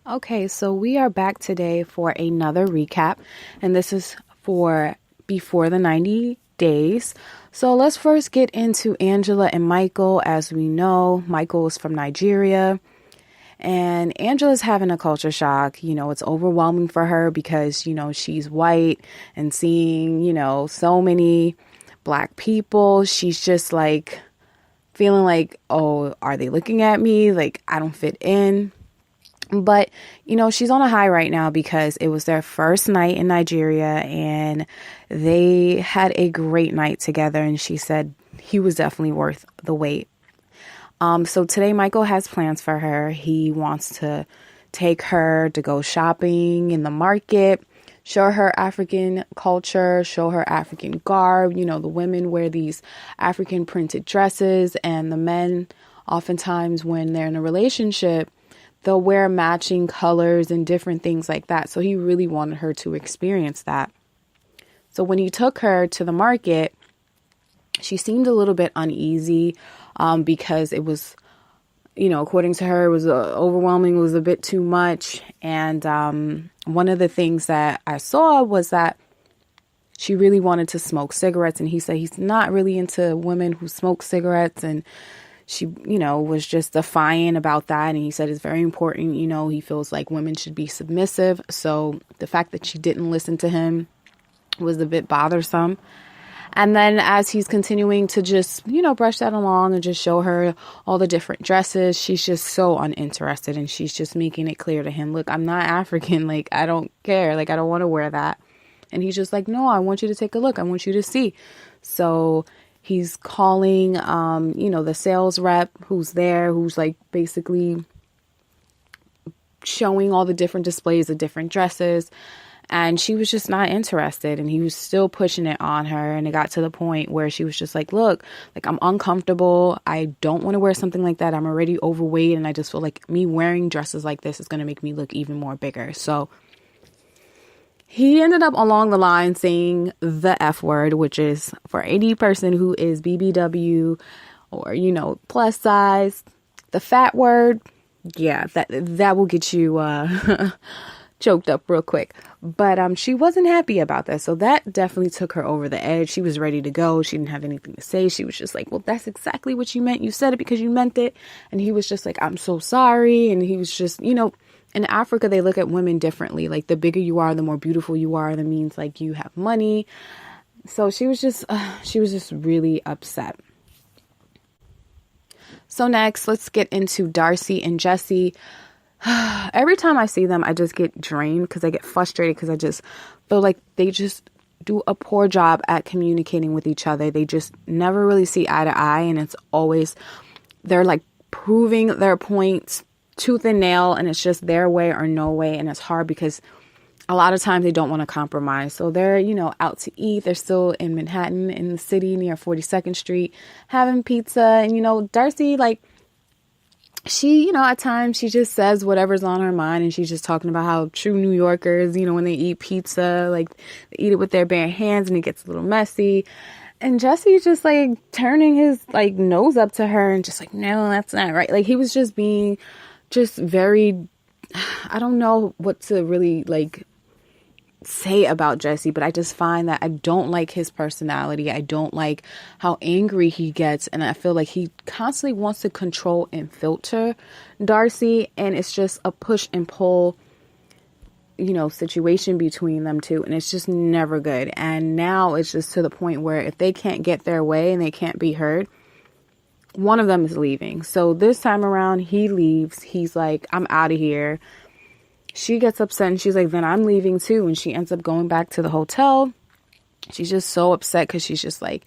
Okay, so we are back today for another recap, and this is for before the 90 days. So let's first get into Angela and Michael. As we know, Michael is from Nigeria, and Angela's having a culture shock. It's overwhelming for her because, she's white and seeing, so many black people. She's just like feeling like, oh, are they looking at me? Like, I don't fit in. But, she's on a high right now because it was their first night in Nigeria and they had a great night together. And she said he was definitely worth the wait. So today Michael has plans for her. He wants to take her to go shopping in the market, show her African culture, show her African garb. The women wear these African printed dresses, and the men, oftentimes when they're in a relationship, they'll wear matching colors and different things like that. So he really wanted her to experience that. So when he took her to the market, she seemed a little bit uneasy because it was, according to her, it was overwhelming, it was a bit too much. And one of the things that I saw was that she really wanted to smoke cigarettes. And he said he's not really into women who smoke cigarettes. And she, was just defiant about that. And he said it's very important. He feels like women should be submissive. So the fact that she didn't listen to him was a bit bothersome. And then as he's continuing to just, brush that along and just show her all the different dresses, she's just so uninterested. And she's just making it clear to him, look, I'm not African. Like, I don't care. Like, I don't want to wear that. And he's just like, no, I want you to take a look. I want you to see. So he's calling, the sales rep who's there, who's like basically showing all the different displays of different dresses. And she was just not interested, and he was still pushing it on her. And it got to the point where she was just like, look, like, I'm uncomfortable. I don't want to wear something like that. I'm already overweight. And I just feel like me wearing dresses like this is going to make me look even more bigger. So he ended up along the line saying the F word, which is for any person who is BBW or, plus size, the fat word. Yeah, that will get you choked up real quick. But she wasn't happy about that. So that definitely took her over the edge. She was ready to go. She didn't have anything to say. She was just like, well, that's exactly what you meant. You said it because you meant it. And he was just like, I'm so sorry. And he was just, in Africa, they look at women differently. Like, the bigger you are, the more beautiful you are. That means like you have money. So she was just really upset. So next, let's get into Darcy and Jesse. Every time I see them, I just get drained because I get frustrated because I just feel like they just do a poor job at communicating with each other. They just never really see eye to eye. And it's always, they're like proving their points tooth and nail, and it's just their way or no way. And it's hard because a lot of times they don't want to compromise. So they're, out to eat. They're still in Manhattan, in the city near 42nd Street, having pizza. And, Darcy, like, she, at times she just says whatever's on her mind, and she's just talking about how true New Yorkers, when they eat pizza, like, they eat it with their bare hands and it gets a little messy. And Jesse's just like turning his like nose up to her and just like, no, that's not right. Like, he was just being just very, I don't know what to really like say about Jesse, but I just find that I don't like his personality. I don't like how angry he gets, and I feel like he constantly wants to control and filter Darcy, and it's just a push and pull, situation between them two, and it's just never good. And now it's just to the point where if they can't get their way and they can't be heard, one of them is leaving. So this time around, he leaves. He's like, I'm out of here. She gets upset and she's like, then I'm leaving too. And she ends up going back to the hotel. She's just so upset because she's just like,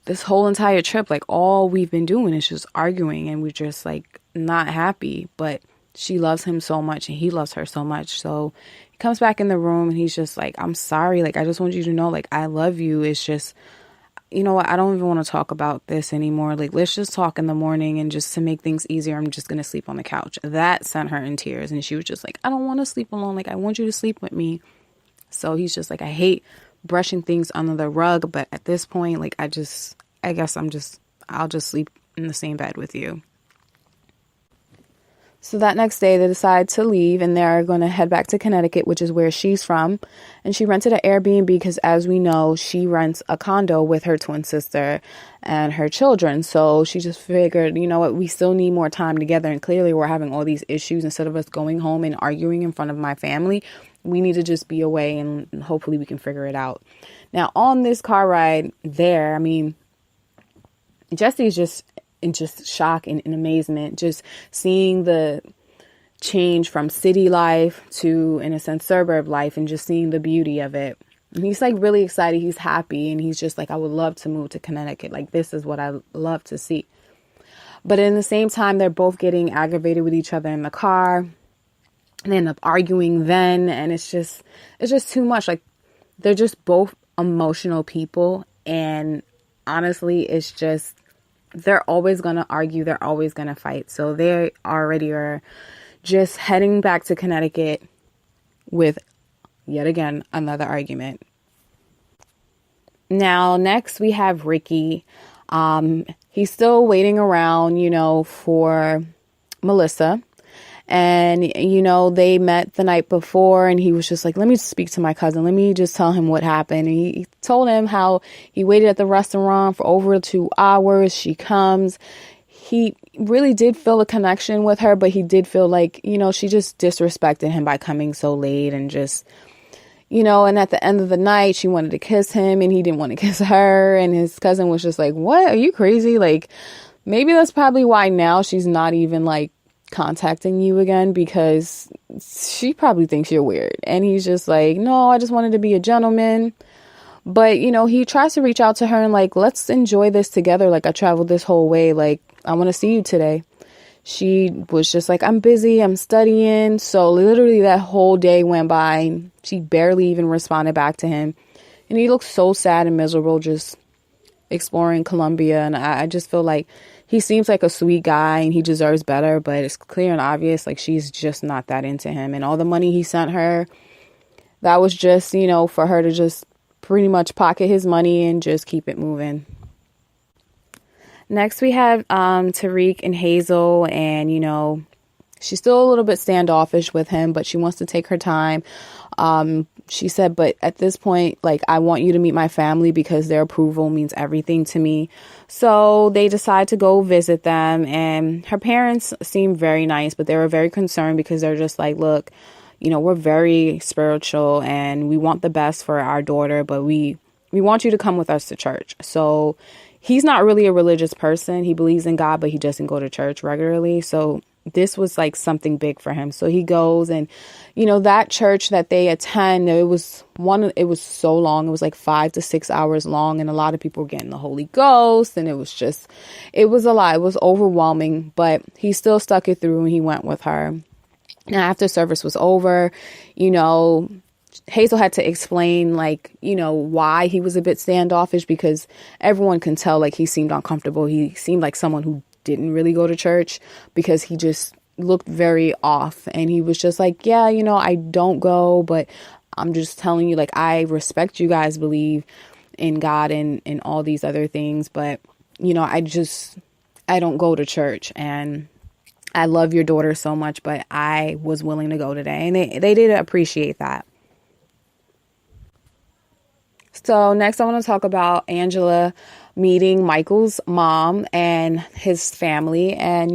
this whole entire trip, like, all we've been doing is just arguing, and we're just like not happy. But she loves him so much and he loves her so much. So he comes back in the room and he's just like, I'm sorry. Like, I just want you to know, like, I love you. It's just, you know what, I don't even want to talk about this anymore. Like, let's just talk in the morning, and just to make things easier, I'm just going to sleep on the couch. That sent her in tears, and she was just like, I don't want to sleep alone. Like, I want you to sleep with me. So he's just like, I hate brushing things under the rug, but at this point, like, I guess I'll just sleep in the same bed with you. So that next day they decide to leave and they're going to head back to Connecticut, which is where she's from. And she rented an Airbnb because, as we know, she rents a condo with her twin sister and her children. So she just figured, you know what, we still need more time together. And clearly we're having all these issues. Instead of us going home and arguing in front of my family, we need to just be away and hopefully we can figure it out. Now, on this car ride there, I mean, Jesse's just in shock and in amazement, just seeing the change from city life to, in a sense, suburb life, and just seeing the beauty of it. And he's like really excited. He's happy. And he's just like, I would love to move to Connecticut. Like, this is what I love to see. But in the same time, they're both getting aggravated with each other in the car. And they end up arguing then. And it's just too much. Like, they're just both emotional people. And honestly, it's just, they're always going to argue. They're always going to fight. So they already are just heading back to Connecticut with, yet again, another argument. Now, next we have Ricky. He's still waiting around, for Melissa. And, they met the night before and he was just like, let me speak to my cousin. Let me just tell him what happened. And he told him how he waited at the restaurant for over 2 hours. She comes. He really did feel a connection with her, but he did feel like, she just disrespected him by coming so late and just, and at the end of the night, she wanted to kiss him and he didn't want to kiss her. And his cousin was just like, what? Are you crazy? Like, maybe that's probably why now she's not even like contacting you again, because she probably thinks you're weird. And he's just like, no, I just wanted to be a gentleman. But, he tries to reach out to her and like, let's enjoy this together. Like, I traveled this whole way. Like, I want to see you today. She was just like, I'm busy. I'm studying. So literally that whole day went by. She barely even responded back to him. And he looked so sad and miserable just exploring Colombia. And I just feel like he seems like a sweet guy and he deserves better, but it's clear and obvious, like, she's just not that into him. And all the money he sent her, that was just, for her to just pretty much pocket his money and just keep it moving. Next, we have Tyrek and Hazel, and, she's still a little bit standoffish with him, but she wants to take her time. She said, but at this point, like, I want you to meet my family because their approval means everything to me. So they decide to go visit them, and her parents seem very nice, but they were very concerned because they're just like, look, we're very spiritual and we want the best for our daughter, but we want you to come with us to church. So he's not really a religious person. He believes in God, but he doesn't go to church regularly. So this was like something big for him. So he goes, and, that church that they attend, it was so long. It was like 5 to 6 hours long. And a lot of people were getting the Holy Ghost. And it was a lot. It was overwhelming, but he still stuck it through and he went with her. Now, after service was over, Hazel had to explain, like, why he was a bit standoffish, because everyone can tell, like, he seemed uncomfortable. He seemed like someone who didn't really go to church because he just looked very off. And he was just like, yeah, I don't go, but I'm just telling you, like, I respect you guys believe in God and all these other things. But, I don't go to church, and I love your daughter so much, but I was willing to go today. And they did appreciate that. So next I want to talk about Angela meeting Michael's mom and his family. And,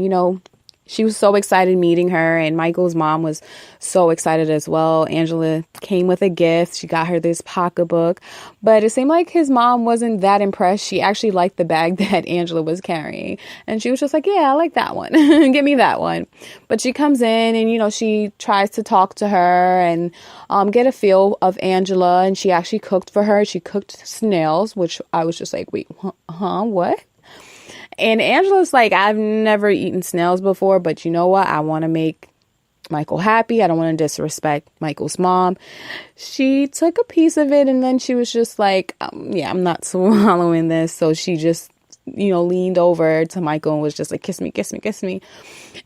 she was so excited meeting her, and Michael's mom was so excited as well. Angela came with a gift. She got her this pocketbook, but it seemed like his mom wasn't that impressed. She actually liked the bag that Angela was carrying, and she was just like, yeah, I like that one. Give me that one. But she comes in and, she tries to talk to her and get a feel of Angela, and she actually cooked for her. She cooked snails, which I was just like, wait, what? And Angela's like, I've never eaten snails before, but you know what? I want to make Michael happy. I don't want to disrespect Michael's mom. She took a piece of it and then she was just like, yeah, I'm not swallowing this. So she just, leaned over to Michael and was just like, kiss me, kiss me, kiss me.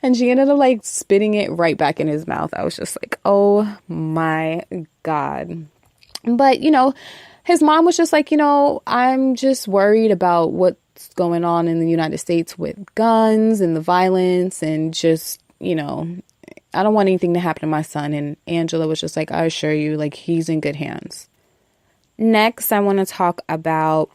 And she ended up like spitting it right back in his mouth. I was just like, oh my God. But, his mom was just like, I'm just worried about what's going on in the United States with guns and the violence and just, I don't want anything to happen to my son. And Angela was just like, I assure you, like, he's in good hands. Next, I want to talk about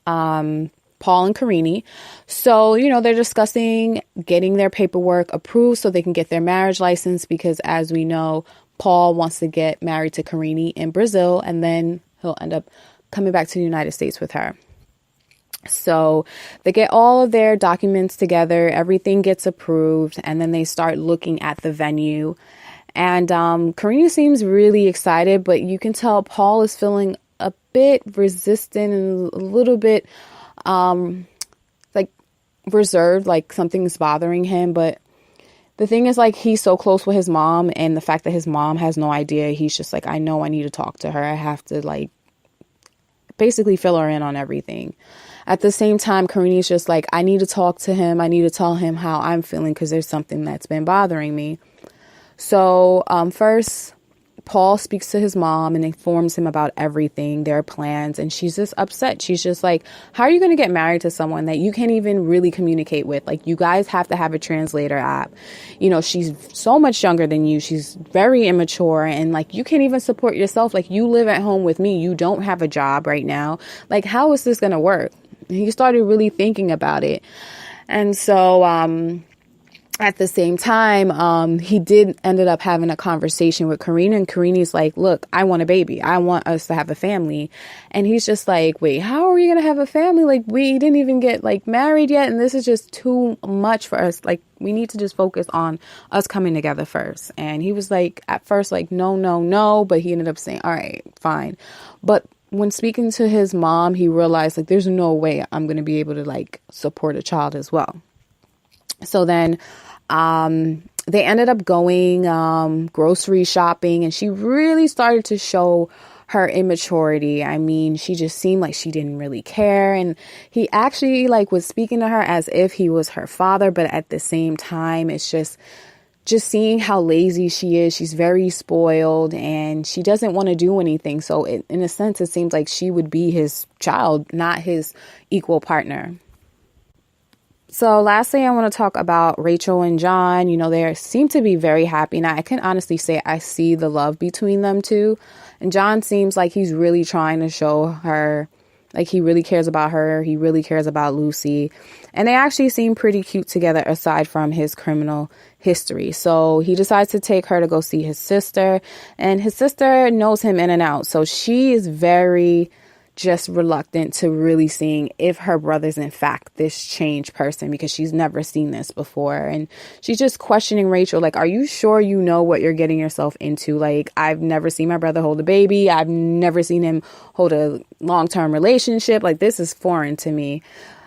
Paul and Karine. So, they're discussing getting their paperwork approved so they can get their marriage license, because as we know, Paul wants to get married to Karine in Brazil, and then he'll end up coming back to the United States with her. So they get all of their documents together, everything gets approved, and then they start looking at the venue. And Karine seems really excited, but you can tell Paul is feeling a bit resistant and a little bit like reserved, like something's bothering him. But the thing is, like, he's so close with his mom, and the fact that his mom has no idea, he's just like, I know I need to talk to her. I have to, like, basically fill her in on everything. At the same time, Karine's just like, I need to talk to him. I need to tell him how I'm feeling because there's something that's been bothering me. So first, Paul speaks to his mom and informs him about everything, their plans, and she's just upset. She's just like, how are you going to get married to someone that you can't even really communicate with? Like, you guys have to have a translator app. She's so much younger than you. She's very immature, and like, you can't even support yourself. Like, you live at home with me. You don't have a job right now. Like, how is this going to work? And he started really thinking about it. And so, at the same time, he ended up having a conversation with Karine, and Karine's like, look, I want a baby. I want us to have a family. And he's just like, wait, how are we going to have a family? Like, we didn't even get like married yet. And this is just too much for us. Like, we need to just focus on us coming together first. And he was like, at first, like, no. But he ended up saying, all right, fine. But when speaking to his mom, he realized, like, there's no way I'm going to be able to like support a child as well. So then they ended up going grocery shopping, and she really started to show her immaturity. I mean, she just seemed like she didn't really care. And he actually like was speaking to her as if he was her father. But at the same time, it's just seeing how lazy she is. She's very spoiled and she doesn't want to do anything. So in a sense, it seems like she would be his child, not his equal partner. So lastly, I want to talk about Rachel and John. They seem to be very happy. Now, I can honestly say I see the love between them two. And John seems like he's really trying to show her, like, he really cares about her. He really cares about Lucy. And they actually seem pretty cute together aside from his criminal history. So he decides to take her to go see his sister. And his sister knows him in and out. So she is very just reluctant to really seeing if her brother's in fact this changed person, because she's never seen this before. And she's just questioning Rachel, like, are you sure you know what you're getting yourself into? Like, I've never seen my brother hold a baby. I've never seen him hold a long-term relationship. Like, this is foreign to me.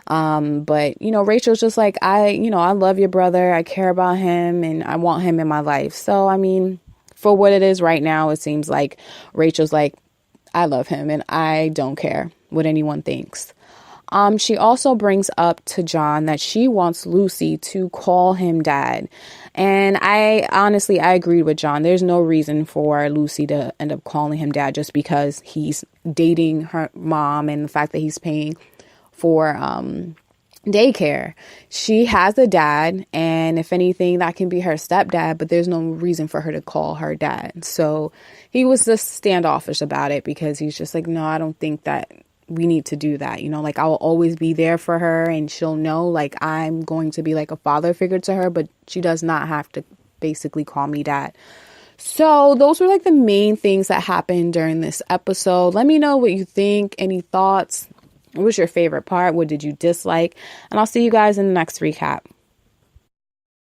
But Rachel's just like, I love your brother. I care about him and I want him in my life. So, I mean, for what it is right now, it seems like Rachel's like, I love him and I don't care what anyone thinks. She also brings up to John that she wants Lucy to call him dad. And I agreed with John. There's no reason for Lucy to end up calling him dad just because he's dating her mom and the fact that he's paying for daycare. She has a dad, and if anything, that can be her stepdad, but there's no reason for her to call her dad. So he was just standoffish about it because he's just like, no, I don't think that we need to do that. Like, I'll always be there for her and she'll know, like, I'm going to be like a father figure to her, but she does not have to basically call me dad. So those were like the main things that happened during this episode. Let me know what you think. Any thoughts? What was your favorite part? What did you dislike? And I'll see you guys in the next recap.